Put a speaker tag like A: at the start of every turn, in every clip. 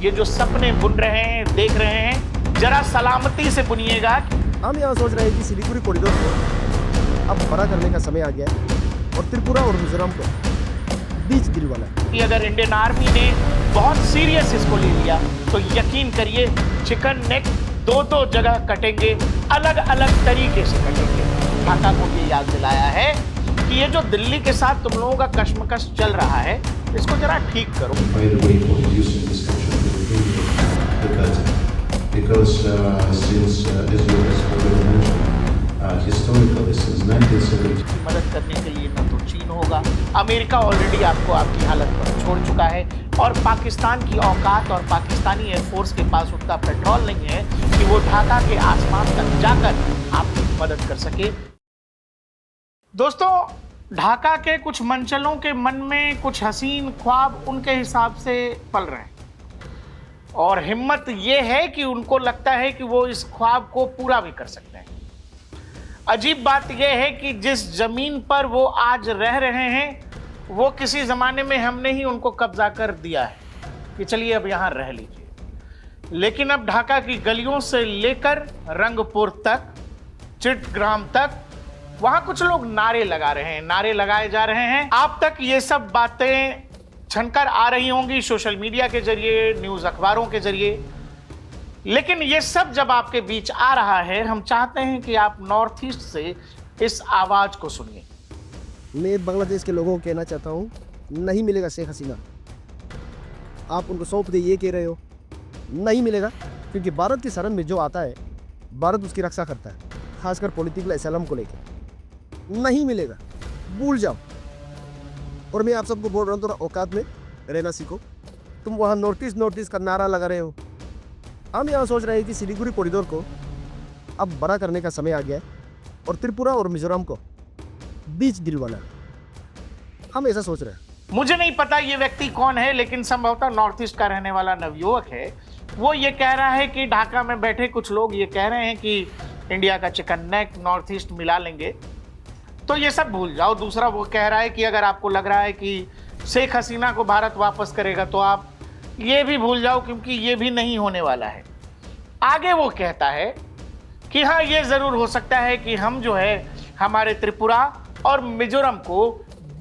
A: ये जो सपने बुन रहे हैं, देख रहे हैं, जरा सलामती से बुनिएगा।
B: हम यहाँ सोच रहे हैं कि सिलीगुड़ी कॉरिडोर को अब बड़ा करने का समय आ गया है और त्रिपुरा और मिजोरम को बीच दिलवाना है।
A: कि अगर इंडियन आर्मी ने बहुत सीरियस इसको ले लिया तो यकीन करिए चिकन नेक दो जगह कटेंगे, अलग अलग तरीके से कटेंगे। ढाका को ये याद दिलाया है कि ये जो दिल्ली के साथ तुम लोगों का कश्मकश चल रहा है, इसको जरा ठीक करो।
C: Because since as you already mentioned, historically since 1970
A: मदद करने के लिए न तो चीन होगा, अमेरिका ऑलरेडी आपको आपकी हालत पर छोड़ चुका है और पाकिस्तान की औकात और पाकिस्तानी एयरफोर्स के पास उतना पेट्रोल नहीं है कि वो ढाका के आसमान तक जाकर आपकी मदद कर सके। दोस्तों, ढाका के कुछ मंचलों के मन में कुछ हसीन ख्वाब उनके हिसाब से पल रहे हैं और हिम्मत ये है कि उनको लगता है कि वो इस ख्वाब को पूरा भी कर सकते हैं। अजीब बात यह है कि जिस जमीन पर वो आज रह रहे हैं वो किसी ज़माने में हमने ही उनको कब्जा कर दिया है कि चलिए अब यहाँ रह लीजिए, लेकिन अब ढाका की गलियों से लेकर रंगपुर तक, चिटग्राम तक, वहाँ कुछ लोग नारे लगा रहे हैं, नारे लगाए जा रहे हैं। आप तक ये सब बातें छनकर आ रही होंगी सोशल मीडिया के जरिए, न्यूज़ अखबारों के जरिए, लेकिन ये सब जब आपके बीच आ रहा है, हम चाहते हैं कि आप नॉर्थ ईस्ट से इस आवाज़ को सुनिए।
B: मैं बांग्लादेश के लोगों को कहना चाहता हूँ, नहीं मिलेगा शेख हसीना। आप उनको सौंप दे ये कह रहे हो, नहीं मिलेगा, क्योंकि भारत की शरण में जो आता है भारत उसकी रक्षा करता है, खासकर पॉलिटिकल एसाइलम को लेकर। नहीं मिलेगा, भूल जाओ। और मैं आप सबको बोल रहा हूँ, थोड़ा औकात में रहना सीखो। तुम वहाँ नॉर्थ ईस्ट का नारा लगा रहे हो। हम यहाँ सोच रहे हैं कि सिलीगुड़ी कॉरिडोर को अब बड़ा करने का समय आ गया है और त्रिपुरा और मिजोरम को बीच दिलवाना है। हम ऐसा सोच रहे हैं।
A: मुझे नहीं पता ये व्यक्ति कौन है, लेकिन संभवतः नॉर्थ ईस्ट का रहने वाला नवयुवक है। वो ये कह रहा है कि ढाका में बैठे कुछ लोग ये कह रहे हैं कि इंडिया का चिकन नेक नॉर्थ ईस्ट मिला लेंगे, तो ये सब भूल जाओ। दूसरा वो कह रहा है कि अगर आपको लग रहा है कि शेख हसीना को भारत वापस करेगा तो आप ये भी भूल जाओ, क्योंकि ये भी नहीं होने वाला है। आगे वो कहता है कि हाँ, ये ज़रूर हो सकता है कि हम जो है हमारे त्रिपुरा और मिजोरम को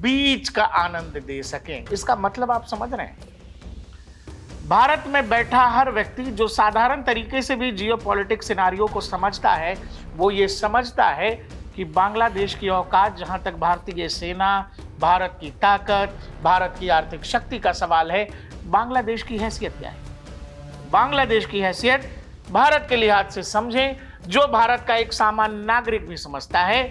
A: बीच का आनंद दे सकें। इसका मतलब आप समझ रहे हैं? भारत में बैठा हर व्यक्ति जो साधारण तरीके से भी जियोपॉलिटिक्स सिनारियो को समझता है, वो ये समझता है कि बांग्लादेश की औकात, जहां तक भारतीय सेना, भारत की ताकत, भारत की आर्थिक शक्ति का सवाल है, बांग्लादेश की हैसियत क्या है? बांग्लादेश की हैसियत भारत के लिहाज से समझें, जो भारत का एक सामान्य नागरिक भी समझता है।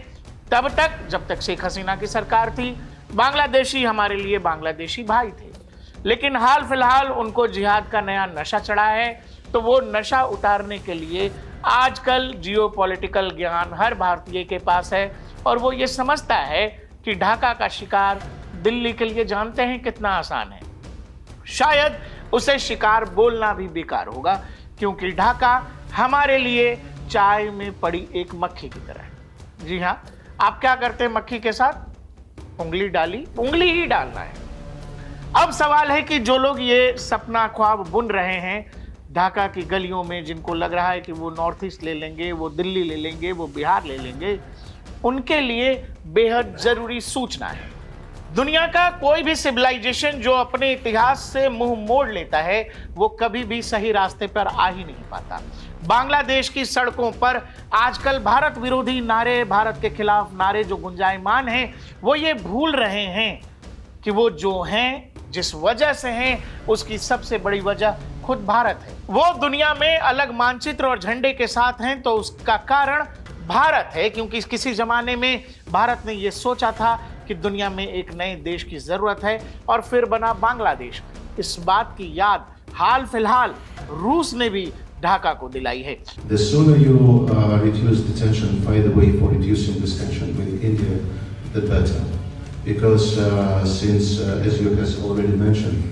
A: तब तक, जब तक शेख हसीना की सरकार थी, बांग्लादेशी हमारे लिए बांग्लादेशी भाई थे, लेकिन हाल फिलहाल उनको जिहाद का नया नशा चढ़ा है, तो वो नशा उतारने के लिए आजकल जियोपॉलिटिकल ज्ञान हर भारतीय के पास है और वो ये समझता है कि ढाका का शिकार दिल्ली के लिए जानते हैं कितना आसान है। शायद उसे शिकार बोलना भी बेकार होगा, क्योंकि ढाका हमारे लिए चाय में पड़ी एक मक्खी की तरह है। जी हाँ, आप क्या करते हैं मक्खी के साथ? उंगली डाली, उंगली ही डालना है। अब सवाल है कि जो लोग ये सपना ख्वाब बुन रहे हैं ढाका की गलियों में, जिनको लग रहा है कि वो नॉर्थ ईस्ट ले लेंगे, वो दिल्ली ले लेंगे, वो बिहार ले लेंगे, उनके लिए बेहद ज़रूरी सूचना है। दुनिया का कोई भी सिविलाइजेशन जो अपने इतिहास से मुंह मोड़ लेता है, वो कभी भी सही रास्ते पर आ ही नहीं पाता। बांग्लादेश की सड़कों पर आजकल भारत विरोधी नारे, भारत के खिलाफ नारे जो गुंजायमान हैं, वो ये भूल रहे हैं कि वो जो हैं, जिस वजह से हैं, उसकी सबसे बड़ी वजह खुद भारत है। वो दुनिया में अलग मानचित्र और झंडे के साथ हैं, तो उसका कारण भारत है, क्योंकि किसी जमाने में भारत ने यह सोचा था कि दुनिया में एक नए देश की जरूरत है और फिर बना बांग्लादेश। इस बात की याद हाल फिलहाल रूस ने भी ढाका को दिलाई है।
C: The sooner you reduce the tension, find a way for reducing this tension with India, the better. Because since, as you have already mentioned,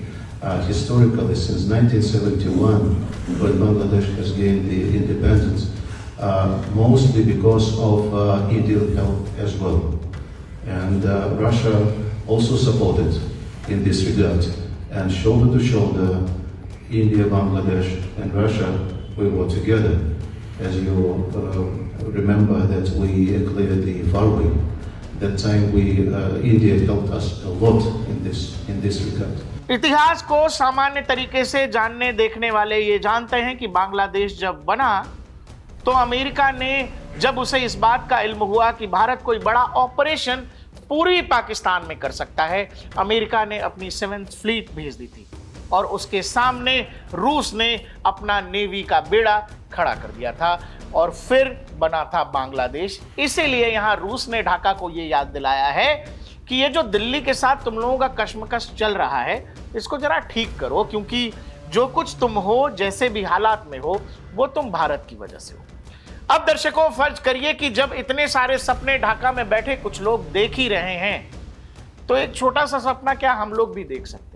C: historically since 1971, when Bangladesh has gained the independence, mostly because of Indian help as well. And Russia also supported in this regard, and shoulder to shoulder India, Bangladesh, and Russia, we were together. As you remember, that we cleared the Farway. That time, India helped us a lot in this regard.
A: इतिहास को सामान्य तरीके से जानने देखने वाले ये जानते हैं कि बांग्लादेश जब बना तो अमेरिका ने, जब उसे इस बात का इल्म हुआ कि भारत कोई बड़ा ऑपरेशन पूरी पाकिस्तान में कर सकता है, अमेरिका ने अपनी 7th फ्लीट भेज दी थी और उसके सामने रूस ने अपना नेवी का बेड़ा खड़ा कर दिया था और फिर बना था बांग्लादेश। इसीलिए यहां रूस ने ढाका को यह याद दिलाया है कि ये जो दिल्ली के साथ तुम लोगों का कश्मकश चल रहा है, इसको जरा ठीक करो, क्योंकि जो कुछ तुम हो, जैसे भी हालात में हो, वो तुम भारत की वजह से हो। अब दर्शकों, फर्ज करिए कि जब इतने सारे सपने ढाका में बैठे कुछ लोग देख ही रहे हैं, तो एक छोटा सा सपना क्या हम लोग भी देख सकते हैं।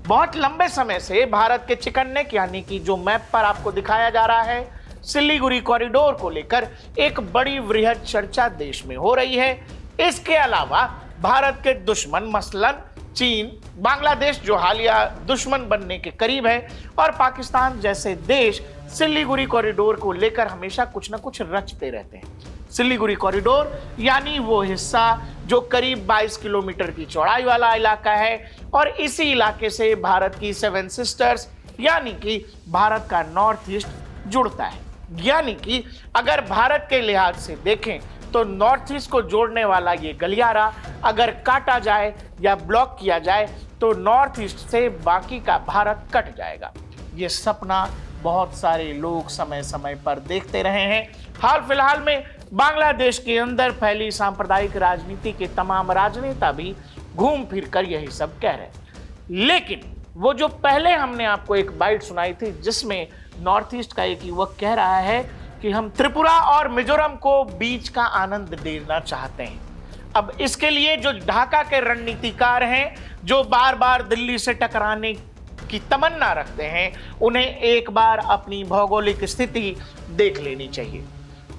A: बहुत लंबे समय से भारत के चिकन नेक, यानी कि जो मैप पर आपको दिखाया जा रहा है, सिलीगुड़ी कॉरिडोर को लेकर एक बड़ी वृहद चर्चा देश में हो रही है। इसके अलावा भारत के दुश्मन मसलन चीन, बांग्लादेश जो हालिया दुश्मन बनने के करीब है, और पाकिस्तान जैसे देश सिलीगुड़ी कॉरिडोर को लेकर हमेशा कुछ ना कुछ रचते रहते हैं। सिलीगुड़ी कॉरिडोर यानी वो हिस्सा जो करीब 22 किलोमीटर की चौड़ाई वाला इलाका है, और इसी इलाके से भारत की 7 सिस्टर्स यानी कि भारत का नॉर्थ ईस्ट जुड़ता है। यानी कि अगर भारत के लिहाज से देखें तो नॉर्थ ईस्ट को जोड़ने वाला ये गलियारा अगर काटा जाए या ब्लॉक किया जाए तो नॉर्थ ईस्ट से बाकी का भारत कट जाएगा। ये सपना बहुत सारे लोग समय समय पर देखते रहे हैं। हाल फिलहाल में बांग्लादेश के अंदर फैली सांप्रदायिक राजनीति के तमाम राजनेता भी घूम फिर कर यही सब कह रहे हैं। लेकिन वो जो पहले हमने आपको एक बाइट सुनाई थी जिसमें नॉर्थ ईस्ट का एक युवक कह रहा है कि हम त्रिपुरा और मिजोरम को बीच का आनंद देना चाहते हैं। अब इसके लिए जो ढाका के रणनीतिकार हैं, जो बार बार दिल्ली से टकराने की तमन्ना रखते हैं, उन्हें एक बार अपनी भौगोलिक स्थिति देख लेनी चाहिए।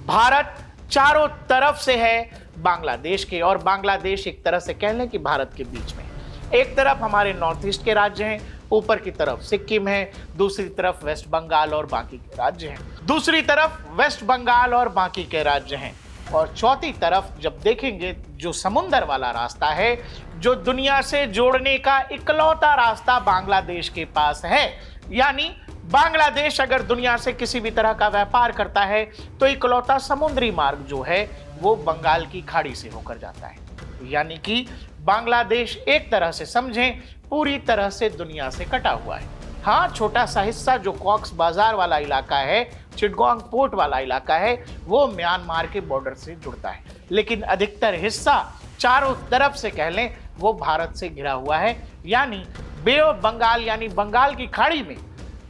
A: भारत चारों तरफ से है बांग्लादेश के, और बांग्लादेश एक तरह से कह लें कि भारत के बीच में। एक तरफ हमारे नॉर्थ ईस्ट के राज्य हैं, ऊपर की तरफ सिक्किम है, दूसरी तरफ वेस्ट बंगाल और बाकी के राज्य हैं, दूसरी तरफ वेस्ट बंगाल और बाकी के राज्य हैं, और चौथी तरफ जब देखेंगे जो समुंदर वाला रास्ता है, जो दुनिया से जोड़ने का इकलौता रास्ता बांग्लादेश के पास है। यानी बांग्लादेश अगर दुनिया से किसी भी तरह का व्यापार करता है तो इकलौता समुद्री मार्ग जो है वो बंगाल की खाड़ी से होकर जाता है। यानी कि बांग्लादेश एक तरह से समझें पूरी तरह से दुनिया से कटा हुआ है। हाँ, छोटा सा हिस्सा जो कॉक्स बाजार वाला इलाका है, चिटगोंग पोर्ट वाला इलाका है, वो म्यांमार के बॉर्डर से जुड़ता है, लेकिन अधिकतर हिस्सा चारों तरफ से कह लें वो भारत से घिरा हुआ है। यानी बे ऑफ बंगाल यानी बंगाल की खाड़ी में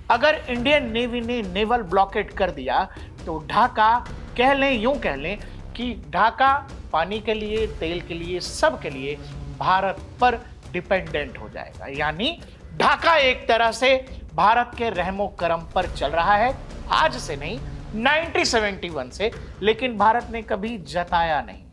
A: अगर इंडियन नेवी ने नेवल ब्लॉकेट कर दिया तो ढाका कह लें, यूं कह लें कि ढाका पानी के लिए, तेल के लिए, सब के लिए भारत पर डिपेंडेंट हो जाएगा। यानी ढाका एक तरह से भारत के रहमो करम पर चल रहा है, आज से नहीं 1971 से, लेकिन भारत ने कभी जताया नहीं।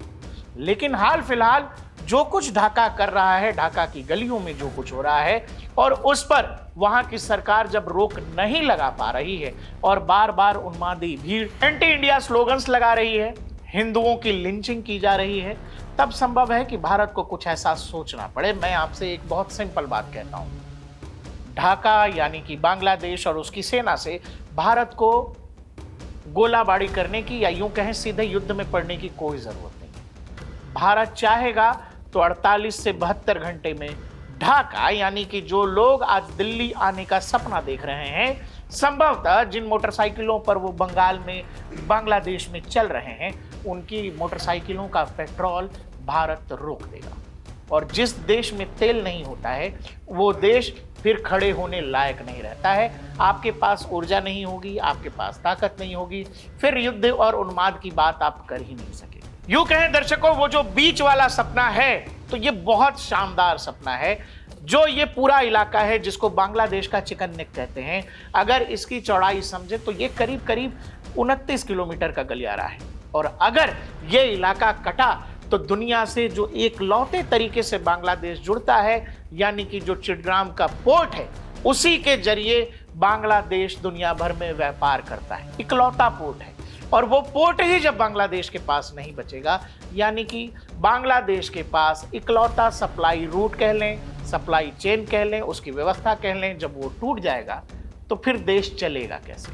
A: लेकिन हाल फिलहाल जो कुछ ढाका कर रहा है, ढाका की गलियों में जो कुछ हो रहा है, और उस पर वहां की सरकार जब रोक नहीं लगा पा रही है और बार बार उन्मादी भीड़ एंटी इंडिया स्लोगन्स लगा रही है, हिंदुओं की लिंचिंग की जा रही है, तब संभव है कि भारत को कुछ ऐसा सोचना पड़े। मैं आपसे एक बहुत सिंपल बात कहता हूं, ढाका यानी कि बांग्लादेश और उसकी सेना से भारत को गोलाबारी करने की या यूं कहें सीधे युद्ध में पड़ने की कोई जरूरत नहीं। भारत चाहेगा तो 48 से 72 घंटे में ढाका यानी कि जो लोग आज दिल्ली आने का सपना देख रहे हैं, संभवतः जिन मोटरसाइकिलों पर वो बंगाल में, बांग्लादेश में चल रहे हैं, उनकी मोटरसाइकिलों का पेट्रोल भारत रोक देगा। और जिस देश में तेल नहीं होता है वो देश फिर खड़े होने लायक नहीं रहता है। आपके पास ऊर्जा नहीं होगी, आपके पास ताकत नहीं होगी, फिर युद्ध और उन्माद की बात आप कर ही नहीं सकेंगे। यूं कहें दर्शकों, वो जो बीच वाला सपना है तो ये बहुत शानदार सपना है। जो ये पूरा इलाका है जिसको बांग्लादेश का चिकन नेक कहते हैं, अगर इसकी चौड़ाई समझे तो ये करीब करीब 29 किलोमीटर का गलियारा है, और अगर ये इलाका कटा तो दुनिया से जो एक लौते तरीके से बांग्लादेश जुड़ता है, यानी कि जो चिटग्राम का पोर्ट है उसी के जरिए बांग्लादेश दुनिया भर में व्यापार करता है, इकलौता पोर्ट है। और वो पोर्ट ही जब बांग्लादेश के पास नहीं बचेगा, यानी कि बांग्लादेश के पास इकलौता सप्लाई रूट कह लें, सप्लाई चेन कह लें, उसकी व्यवस्था कह लें, जब वो टूट जाएगा तो फिर देश चलेगा कैसे।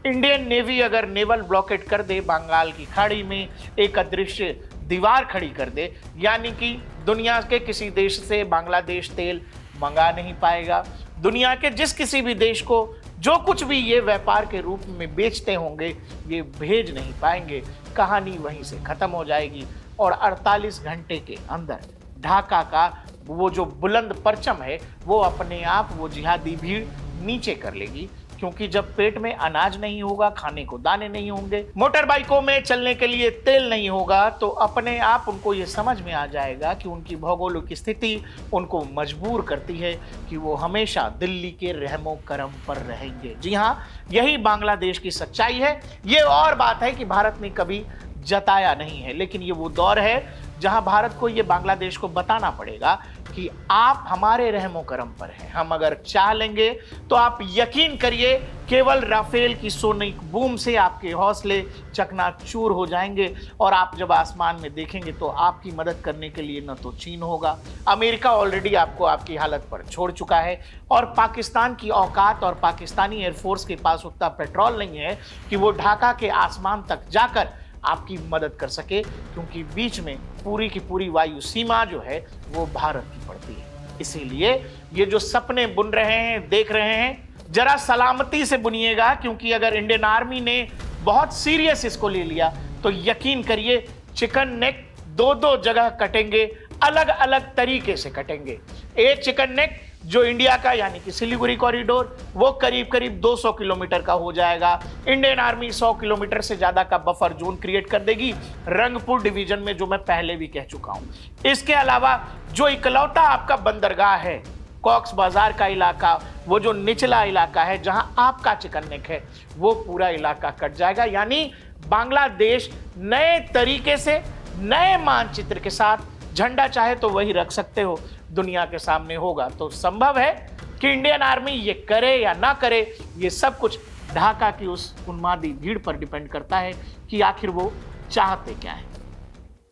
A: इंडियन नेवी अगर नेवल ब्लॉकेट कर दे, बंगाल की खाड़ी में एक अदृश्य दीवार खड़ी कर दे, यानी कि दुनिया के किसी देश से बांग्लादेश तेल मंगा नहीं पाएगा। दुनिया के जिस किसी भी देश को जो कुछ भी ये व्यापार के रूप में बेचते होंगे ये भेज नहीं पाएंगे। कहानी वहीं से खत्म हो जाएगी और 48 घंटे के अंदर ढाका का वो जो बुलंद परचम है वो अपने आप वो जिहादी भीड़ नीचे कर लेगी, क्योंकि जब पेट में अनाज नहीं होगा, खाने को दाने नहीं होंगे, मोटर बाइकों में चलने के लिए तेल नहीं होगा, तो अपने आप उनको ये समझ में आ जाएगा कि उनकी भौगोलिक स्थिति उनको मजबूर करती है कि वो हमेशा दिल्ली के रहमो करम पर रहेंगे। जी हाँ, यही बांग्लादेश की सच्चाई है। ये और बात है कि भारत ने कभी जताया नहीं है, लेकिन ये वो दौर है जहां भारत को ये बांग्लादेश को बताना पड़ेगा कि आप हमारे रहमो करम पर हैं। हम अगर चाह लेंगे तो आप यकीन करिए केवल राफेल की सोनिक बूम से आपके हौसले चकनाचूर हो जाएंगे और आप जब आसमान में देखेंगे तो आपकी मदद करने के लिए न तो चीन होगा, अमेरिका ऑलरेडी आपको आपकी हालत पर छोड़ चुका है, और पाकिस्तान की औकात और पाकिस्तानी एयरफोर्स के पास उतना पेट्रोल नहीं है कि वो ढाका के आसमान तक जाकर आपकी मदद कर सके, क्योंकि बीच में पूरी की पूरी वायु सीमा जो है वो भारत की पड़ती है। इसीलिए ये जो सपने बुन रहे हैं, देख रहे हैं, जरा सलामती से बुनिएगा, क्योंकि अगर इंडियन आर्मी ने बहुत सीरियस इसको ले लिया तो यकीन करिए चिकन नेक 2-2 जगह कटेंगे, अलग अलग तरीके से कटेंगे। एक चिकन नेक जो इंडिया का यानी कि सिलीगुड़ी कॉरिडोर वो करीब करीब 200 किलोमीटर का हो जाएगा। इंडियन आर्मी 100 किलोमीटर से ज्यादा का बफर जोन क्रिएट कर देगी रंगपुर डिवीजन में, जो मैं पहले भी कह चुका हूं। इसके अलावा जो इकलौता आपका बंदरगाह है, कॉक्स बाजार का इलाका, वो जो निचला इलाका है जहां आपका चिकन नेक है, वो पूरा इलाका कट जाएगा। यानी बांग्लादेश नए तरीके से, नए मानचित्र के साथ, झंडा चाहे तो वही रख सकते हो, दुनिया के सामने होगा। तो संभव है कि इंडियन आर्मी ये करे या ना करे, ये सब कुछ ढाका की उस उन्मादी भीड़ पर डिपेंड करता है कि आखिर वो चाहते क्या है।